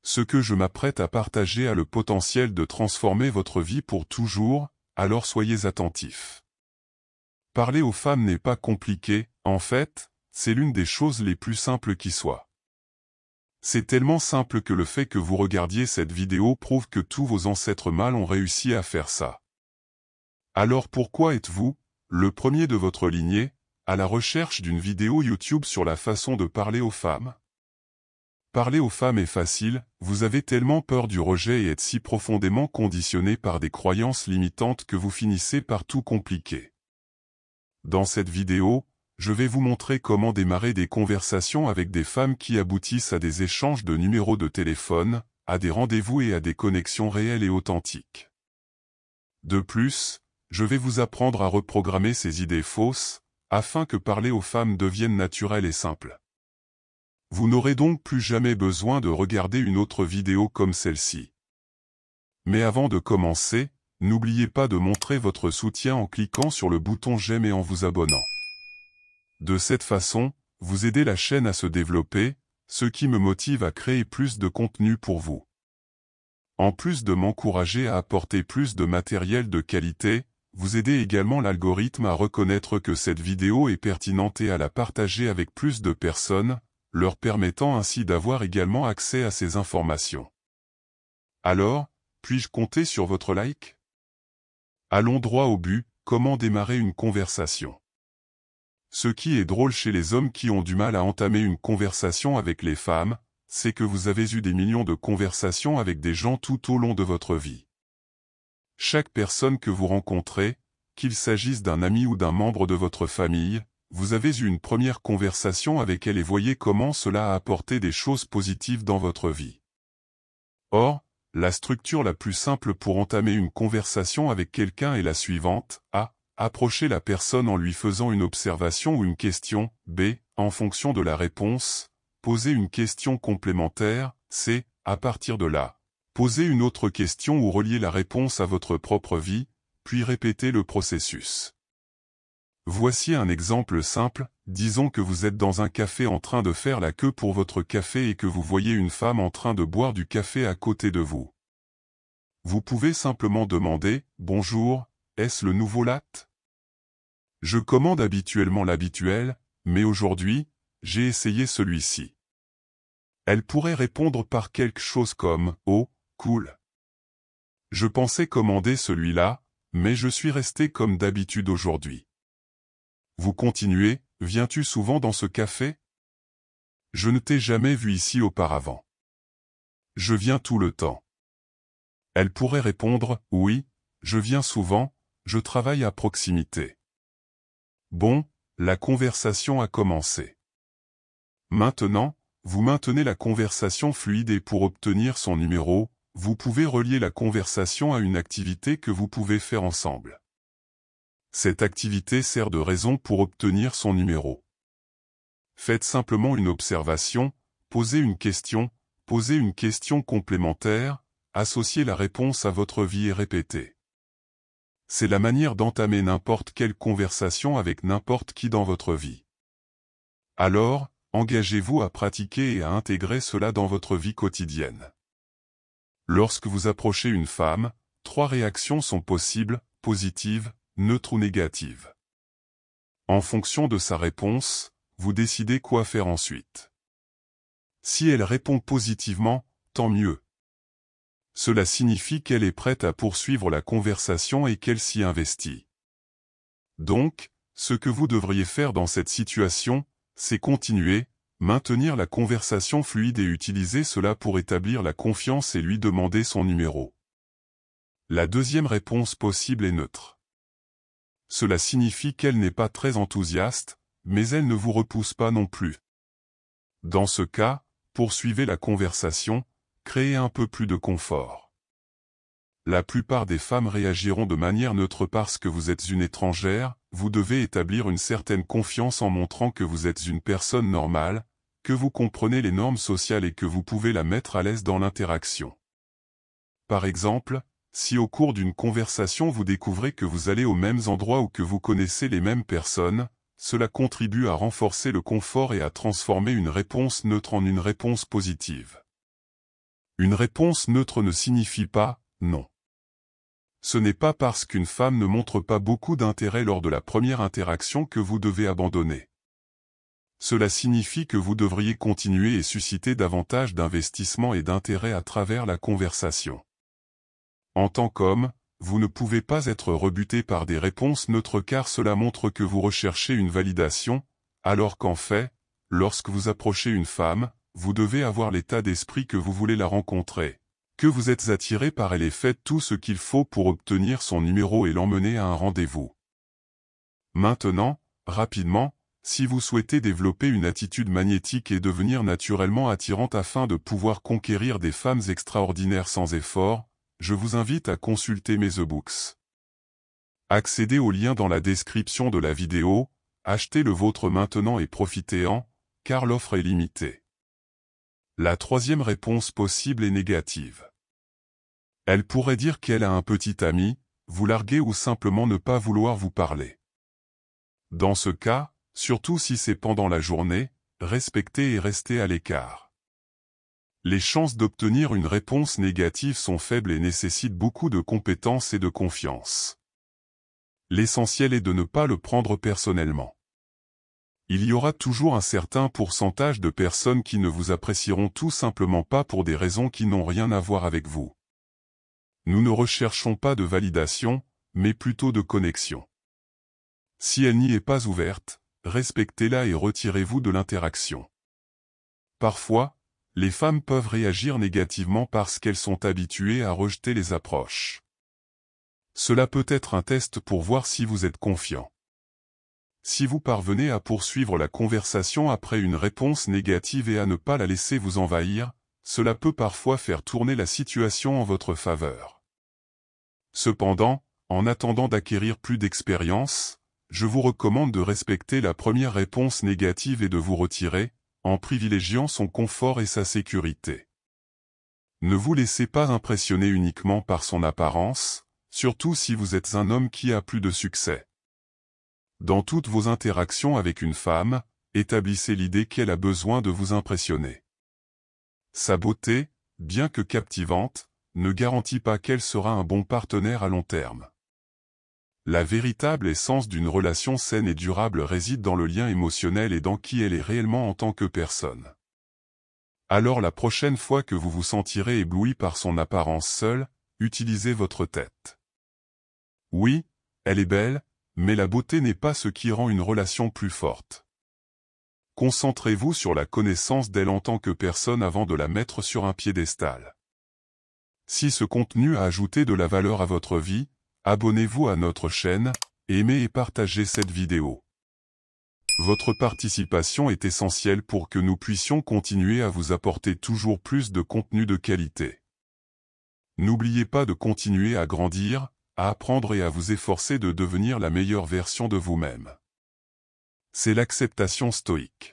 Ce que je m'apprête à partager a le potentiel de transformer votre vie pour toujours, alors soyez attentifs. Parler aux femmes n'est pas compliqué, en fait, c'est l'une des choses les plus simples qui soient. C'est tellement simple que le fait que vous regardiez cette vidéo prouve que tous vos ancêtres mâles ont réussi à faire ça. Alors pourquoi êtes-vous, le premier de votre lignée, à la recherche d'une vidéo YouTube sur la façon de parler aux femmes? Parler aux femmes est facile, vous avez tellement peur du rejet et êtes si profondément conditionné par des croyances limitantes que vous finissez par tout compliquer. Dans cette vidéo, je vais vous montrer comment démarrer des conversations avec des femmes qui aboutissent à des échanges de numéros de téléphone, à des rendez-vous et à des connexions réelles et authentiques. De plus, je vais vous apprendre à reprogrammer ces idées fausses, afin que parler aux femmes devienne naturel et simple. Vous n'aurez donc plus jamais besoin de regarder une autre vidéo comme celle-ci. Mais avant de commencer, n'oubliez pas de montrer votre soutien en cliquant sur le bouton j'aime et en vous abonnant. De cette façon, vous aidez la chaîne à se développer, ce qui me motive à créer plus de contenu pour vous. En plus de m'encourager à apporter plus de matériel de qualité, vous aidez également l'algorithme à reconnaître que cette vidéo est pertinente et à la partager avec plus de personnes, leur permettant ainsi d'avoir également accès à ces informations. Alors, puis-je compter sur votre like? Allons droit au but, comment démarrer une conversation? Ce qui est drôle chez les hommes qui ont du mal à entamer une conversation avec les femmes, c'est que vous avez eu des millions de conversations avec des gens tout au long de votre vie. Chaque personne que vous rencontrez, qu'il s'agisse d'un ami ou d'un membre de votre famille, vous avez eu une première conversation avec elle et voyez comment cela a apporté des choses positives dans votre vie. Or, la structure la plus simple pour entamer une conversation avec quelqu'un est la suivante. A. Approcher la personne en lui faisant une observation ou une question. B. En fonction de la réponse, poser une question complémentaire. C. À partir de là, poser une autre question ou relier la réponse à votre propre vie, puis répéter le processus. Voici un exemple simple, disons que vous êtes dans un café en train de faire la queue pour votre café et que vous voyez une femme en train de boire du café à côté de vous. Vous pouvez simplement demander « Bonjour, est-ce le nouveau latte ?» Je commande habituellement l'habituel, mais aujourd'hui, j'ai essayé celui-ci. Elle pourrait répondre par quelque chose comme « Oh, cool. Je pensais commander celui-là, mais je suis resté comme d'habitude aujourd'hui. » Vous continuez, « Viens-tu souvent dans ce café? Je ne t'ai jamais vu ici auparavant. » Je viens tout le temps. Elle pourrait répondre, « Oui, je viens souvent, je travaille à proximité. » Bon, la conversation a commencé. Maintenant, vous maintenez la conversation fluide et pour obtenir son numéro, vous pouvez relier la conversation à une activité que vous pouvez faire ensemble. Cette activité sert de raison pour obtenir son numéro. Faites simplement une observation, posez une question complémentaire, associez la réponse à votre vie et répétez. C'est la manière d'entamer n'importe quelle conversation avec n'importe qui dans votre vie. Alors, engagez-vous à pratiquer et à intégrer cela dans votre vie quotidienne. Lorsque vous approchez une femme, 3 réactions sont possibles, positives, neutre ou négative. En fonction de sa réponse, vous décidez quoi faire ensuite. Si elle répond positivement, tant mieux. Cela signifie qu'elle est prête à poursuivre la conversation et qu'elle s'y investit. Donc, ce que vous devriez faire dans cette situation, c'est continuer, maintenir la conversation fluide et utiliser cela pour établir la confiance et lui demander son numéro. La deuxième réponse possible est neutre. Cela signifie qu'elle n'est pas très enthousiaste, mais elle ne vous repousse pas non plus. Dans ce cas, poursuivez la conversation, créez un peu plus de confort. La plupart des femmes réagiront de manière neutre parce que vous êtes une étrangère, vous devez établir une certaine confiance en montrant que vous êtes une personne normale, que vous comprenez les normes sociales et que vous pouvez la mettre à l'aise dans l'interaction. Par exemple, si au cours d'une conversation vous découvrez que vous allez aux mêmes endroits ou que vous connaissez les mêmes personnes, cela contribue à renforcer le confort et à transformer une réponse neutre en une réponse positive. Une réponse neutre ne signifie pas « non ». Ce n'est pas parce qu'une femme ne montre pas beaucoup d'intérêt lors de la première interaction que vous devez abandonner. Cela signifie que vous devriez continuer et susciter davantage d'investissement et d'intérêt à travers la conversation. En tant qu'homme, vous ne pouvez pas être rebuté par des réponses neutres car cela montre que vous recherchez une validation, alors qu'en fait, lorsque vous approchez une femme, vous devez avoir l'état d'esprit que vous voulez la rencontrer, que vous êtes attiré par elle et faites tout ce qu'il faut pour obtenir son numéro et l'emmener à un rendez-vous. Maintenant, rapidement, si vous souhaitez développer une attitude magnétique et devenir naturellement attirante afin de pouvoir conquérir des femmes extraordinaires sans effort, je vous invite à consulter mes e-books. Accédez au lien dans la description de la vidéo, achetez le vôtre maintenant et profitez-en, car l'offre est limitée. La troisième réponse possible est négative. Elle pourrait dire qu'elle a un petit ami, vous larguer ou simplement ne pas vouloir vous parler. Dans ce cas, surtout si c'est pendant la journée, respectez et restez à l'écart. Les chances d'obtenir une réponse négative sont faibles et nécessitent beaucoup de compétences et de confiance. L'essentiel est de ne pas le prendre personnellement. Il y aura toujours un certain pourcentage de personnes qui ne vous apprécieront tout simplement pas pour des raisons qui n'ont rien à voir avec vous. Nous ne recherchons pas de validation, mais plutôt de connexion. Si elle n'y est pas ouverte, respectez-la et retirez-vous de l'interaction. Parfois, les femmes peuvent réagir négativement parce qu'elles sont habituées à rejeter les approches. Cela peut être un test pour voir si vous êtes confiant. Si vous parvenez à poursuivre la conversation après une réponse négative et à ne pas la laisser vous envahir, cela peut parfois faire tourner la situation en votre faveur. Cependant, en attendant d'acquérir plus d'expérience, je vous recommande de respecter la première réponse négative et de vous retirer, en privilégiant son confort et sa sécurité. Ne vous laissez pas impressionner uniquement par son apparence, surtout si vous êtes un homme qui a plus de succès. Dans toutes vos interactions avec une femme, établissez l'idée qu'elle a besoin de vous impressionner. Sa beauté, bien que captivante, ne garantit pas qu'elle sera un bon partenaire à long terme. La véritable essence d'une relation saine et durable réside dans le lien émotionnel et dans qui elle est réellement en tant que personne. Alors la prochaine fois que vous vous sentirez ébloui par son apparence seule, utilisez votre tête. Oui, elle est belle, mais la beauté n'est pas ce qui rend une relation plus forte. Concentrez-vous sur la connaissance d'elle en tant que personne avant de la mettre sur un piédestal. Si ce contenu a ajouté de la valeur à votre vie, abonnez-vous à notre chaîne, aimez et partagez cette vidéo. Votre participation est essentielle pour que nous puissions continuer à vous apporter toujours plus de contenu de qualité. N'oubliez pas de continuer à grandir, à apprendre et à vous efforcer de devenir la meilleure version de vous-même. C'est l'acceptation stoïque.